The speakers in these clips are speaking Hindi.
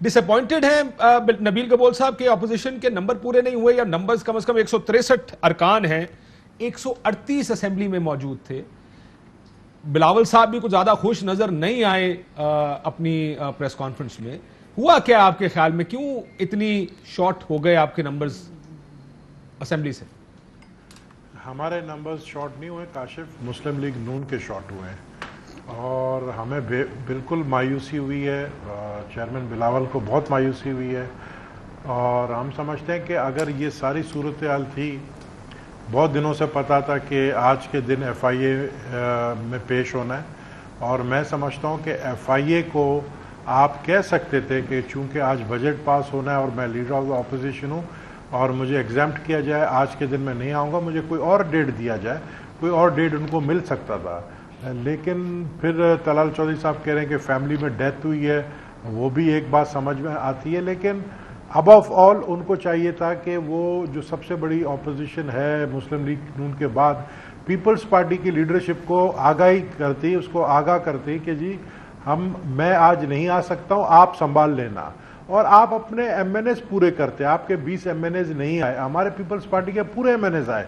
डिसअपॉइंटेड हैं नबील कबोल साहब के ऑपोजिशन के नंबर पूरे नहीं हुए, या नंबर्स कम से कम 163 अरकान हैं, 138 असेंबली में मौजूद थे। बिलावल साहब भी कुछ ज्यादा खुश नजर नहीं आए अपनी प्रेस कॉन्फ्रेंस में। हुआ क्या आपके ख्याल में, क्यों इतनी शॉर्ट हो गए आपके नंबर्स असेंबली से? हमारे नंबर्स शॉर्ट नहीं हुए काशिफ, मुस्लिम लीग नून के शॉर्ट हुए हैं और हमें बिल्कुल मायूसी हुई है। चेयरमैन बिलावल को बहुत मायूसी हुई है और हम समझते हैं कि अगर ये सारी सूरत हाल थी, बहुत दिनों से पता था कि आज के दिन FIA में पेश होना है और मैं समझता हूँ कि FIA को आप कह सकते थे कि चूँकि आज बजट पास होना है और मैं लीडर ऑफ द ऑपोजिशन हूँ और मुझे एग्जाम्प्ट किया जाए, आज के दिन मैं नहीं आऊँगा, मुझे कोई और डेट दिया जाए, कोई और डेट उनको मिल सकता था। लेकिन फिर तलाल चौधरी साहब कह रहे हैं कि फैमिली में डेथ हुई है, वो भी एक बात समझ में आती है, लेकिन अबव ऑल उनको चाहिए था कि वो जो सबसे बड़ी ऑपोजिशन है मुस्लिम लीग नून के बाद, पीपल्स पार्टी की लीडरशिप को आगाही करती, उसको आगाह करती कि जी मैं आज नहीं आ सकता हूँ, आप संभाल लेना, और आप अपने MNAs पूरे करते। आपके 20 MNAs नहीं आए, हमारे पीपल्स पार्टी के पूरे MNAs आए,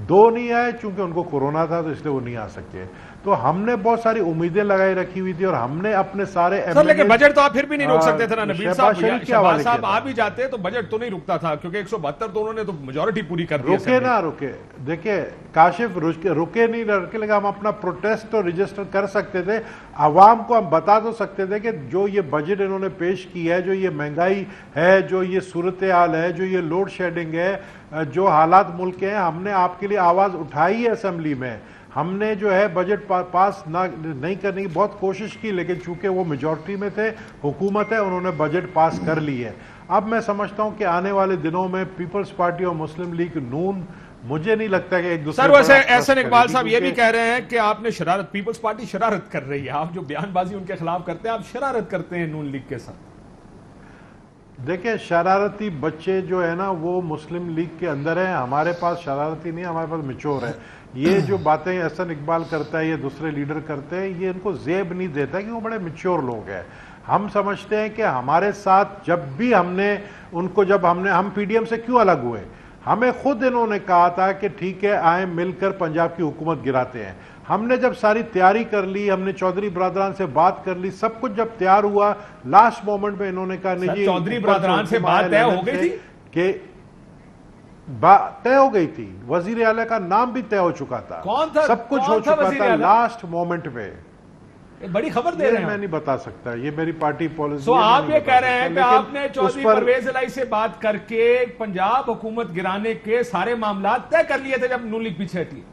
2 नहीं आए चूंकि उनको कोरोना था तो इसलिए वो नहीं आ सके। तो हमने बहुत सारी उम्मीदें लगाई रखी हुई थी और हमने अपने सारे लेकिन बजट तो आप फिर भी नहीं रोक सकते थे ना नबील साहब। शहबाज साहब आ भी जाते तो बजट तो नहीं रुकता था, क्योंकि 172 तो उन्होंने तो मेजॉरिटी पूरी कर दी। रुके ना रुके, देखिए काशिफ, रुके नहीं रुके, लेकिन हम अपना प्रोटेस्ट तो रजिस्टर कर सकते थे। आवाम को हम बता तो सकते थे कि जो ये बजट इन्होंने पेश की है, जो ये महंगाई है, जो ये सूरत हाल है, जो ये लोड शेडिंग है, जो हालात मुल्क के हैं, हमने आपके लिए आवाज उठाई है असेंबली में। हमने जो है बजट पास नहीं करने की बहुत कोशिश की, लेकिन चूंकि वो मेजॉरिटी में थे, हुकूमत है, उन्होंने बजट पास कर ली है। अब मैं समझता हूं कि आने वाले दिनों में पीपल्स पार्टी और मुस्लिम लीग नून, मुझे नहीं लगता कि एक दूसरे सर वैसे एहसन इकबाल साहब ये भी कह रहे हैं कि आपने शरारत, पीपल्स पार्टी शरारत कर रही है, आप जो बयानबाजी उनके खिलाफ करते हैं, आप शरारत करते हैं नून लीग के साथ। देखिए शरारती बच्चे जो है ना वो मुस्लिम लीग के अंदर है, हमारे पास शरारती नहीं है, हमारे पास मिचोर है। ये जो बातें एहसन इकबाल करता है, ये दूसरे लीडर करते हैं, ये इनको जेब नहीं देता कि वो बड़े मिच्योर लोग हैं। हम समझते हैं कि हमारे साथ जब भी हम PDM से क्यों अलग हुए, हमें खुद इन्होंने कहा था कि ठीक है आए मिलकर पंजाब की हुकूमत गिराते हैं। हमने जब सारी तैयारी कर ली, हमने चौधरी बरादरान से बात कर ली, सब कुछ जब तैयार हुआ, लास्ट मोमेंट में इन्होंने कहा नहीं, चौधरी बरादरान से बात तय हो गई थी कि तय हो गई थी, वजीर आला का नाम भी तय हो चुका था, कौन था, सब कुछ हो चुका था, लास्ट मोमेंट पे बड़ी खबर दे रहे हैं। मैं नहीं बता सकता, ये मेरी पार्टी पॉलिसी। तो आप ये कह रहे हैं कि आपने चौधरी परवेज इलाही से बात करके पंजाब हुकूमत गिराने के सारे मामला तय कर लिए थे जब नून लीग पीछे हटी?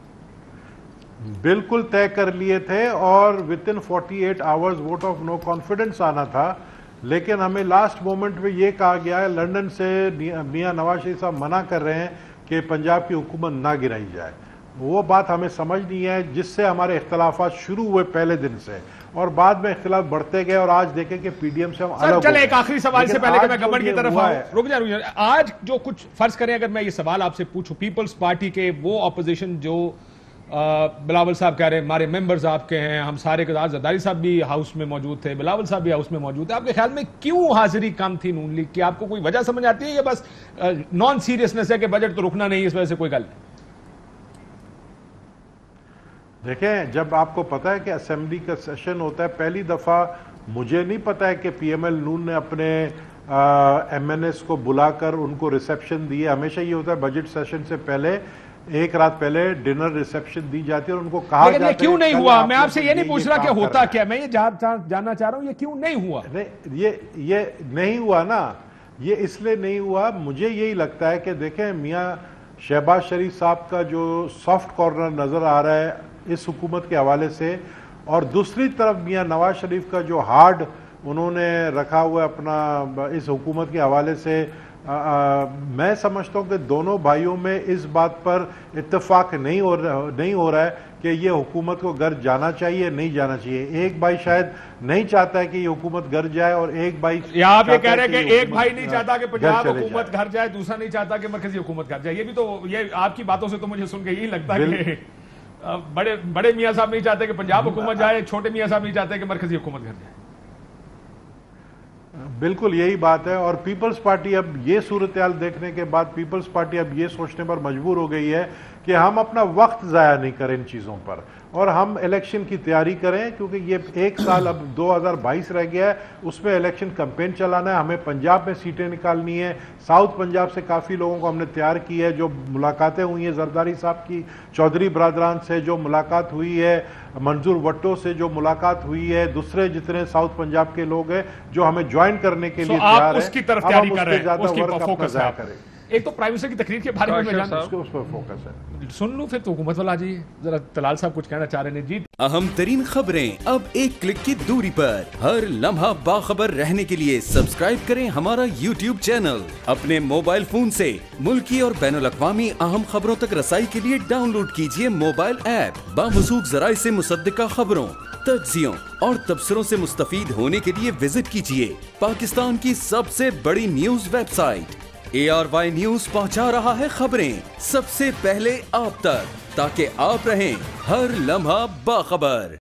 बिल्कुल तय कर लिए थे और within 48 hours vote of no confidence आना था, लेकिन हमें लास्ट मोमेंट में ये कहा गया है, लंदन से मियां नवाज शरीफ साहब मना कर रहे हैं कि पंजाब की हुकूमत ना गिराई जाए। वो बात हमें समझ नहीं है, जिससे हमारे इख्तलाफात शुरू हुए पहले दिन से और बाद में इख्तलाफ बढ़ते गए और आज देखें कि PDM से हम अलग। चले एक आखिरी सवाल से पहले कि मैं गवर्नमेंट की तरफ आऊं, रुक जाए। आज जो कुछ फर्ज करें, अगर मैं ये सवाल आपसे पूछूं, पीपल्स पार्टी के वो ऑपोजिशन जो बिलावल साहब कह रहे हैं हमारे मेंबर्स आपके हैं, हम सारे के साथ, जरदारी साहब भी हाउस में मौजूद थे, बिलावल साहब भी हाउस में मौजूद थे, आपके ख्याल में क्यों हाजिरी कम थी नून लीग की? आपको कोई वजह समझ आती है या बस नॉन सीरियसनेस है कि बजट तो रुकना नहीं, इस वजह से कोई गल नहीं? देखें, जब आपको पता है कि असेंबली का सेशन होता है, पहली दफा मुझे नहीं पता है कि PML नून ने अपने MNAs को बुलाकर उनको रिसेप्शन दी है। हमेशा ये होता है बजट सेशन से पहले, एक रात पहले डिनर रिसेप्शन दी जाती है और उनको कहा जाता है। क्यों नहीं हुआ? मैं आपसे ये नहीं पूछ रहा कि होता क्या, मैं ये जानना चाह रहा हूं ये क्यों नहीं हुआ। ये नहीं हुआ ना, ये इसलिए नहीं हुआ, मुझे यही लगता है कि देखें मियां शहबाज शरीफ साहब का जो सॉफ्ट कॉर्नर नजर आ रहा है इस हुकूमत के हवाले से, और दूसरी तरफ मियां नवाज शरीफ का जो हार्ड उन्होंने रखा हुआ है अपना इस हुकूमत के हवाले से, मैं समझता हूं कि दोनों भाइयों में इस बात पर इत्तेफाक नहीं हो रहा है कि ये हुकूमत को घर जाना चाहिए, नहीं जाना चाहिए। एक भाई शायद नहीं चाहता है कि ये हुकूमत घर जाए और एक भाई, आप ये कह रहे हैं कि एक भाई नहीं चाहता कि पंजाब हुकूमत घर जाए, दूसरा नहीं चाहता कि मरकजी हुकूमत घर जाए। ये भी तो, ये आपकी बातों से तो मुझे सुन के यही लगता है कि बड़े मियां साहब नहीं चाहते कि पंजाब हुकूमत जाए, छोटे मियां साहब नहीं चाहते कि मरकजी हुकूमत घर जाए। बिल्कुल यही बात है। और पीपल्स पार्टी अब ये सूरत-ए-हाल देखने के बाद पीपल्स पार्टी अब ये सोचने पर मजबूर हो गई है कि हम अपना वक्त ज़ाया नहीं करें इन चीज़ों पर, और हम इलेक्शन की तैयारी करें, क्योंकि ये एक साल अब 2022 रह गया है, उसमें इलेक्शन कैंपेन चलाना है। हमें पंजाब में सीटें निकालनी है, साउथ पंजाब से काफ़ी लोगों को हमने तैयार की है, जो मुलाकातें हुई हैं जरदारी साहब की, चौधरी बरादरान से जो मुलाकात हुई है, मंजूर वट्टो से जो मुलाकात हुई है, दूसरे जितने साउथ पंजाब के लोग हैं जो हमें ज्वाइन करने के लिए तैयार हैं, उसकी तरफ तैयारी कर रहे हैं, उसकी पर फोकस करें। एक तो प्राइम मिनिस्टर की तकरीर के बारे में उस पर फोकस है, सुन लूं फिर तो हुकूमत वाला जी जरा तलाल साहब कुछ कहना चाह रहे हैं जी। अहम तरीन खबरें अब एक क्लिक की दूरी पर, हर लम्हा बाखबर रहने के लिए सब्सक्राइब करें हमारा YouTube चैनल। अपने मोबाइल फोन से मुल्की और बैनुल-अक़वामी अहम खबरों तक रसाई के लिए डाउनलोड कीजिए मोबाइल ऐप। बामसूख ज़राए से मुसद्दिका खबरों, तज्ज़ियों और तबसरों से मुस्तफीद होने के लिए विजिट कीजिए पाकिस्तान की सबसे बड़ी न्यूज वेबसाइट। ARY न्यूज पहुंचा रहा है खबरें सबसे पहले आप तक, ताकि आप रहें हर लम्हा बाखबर।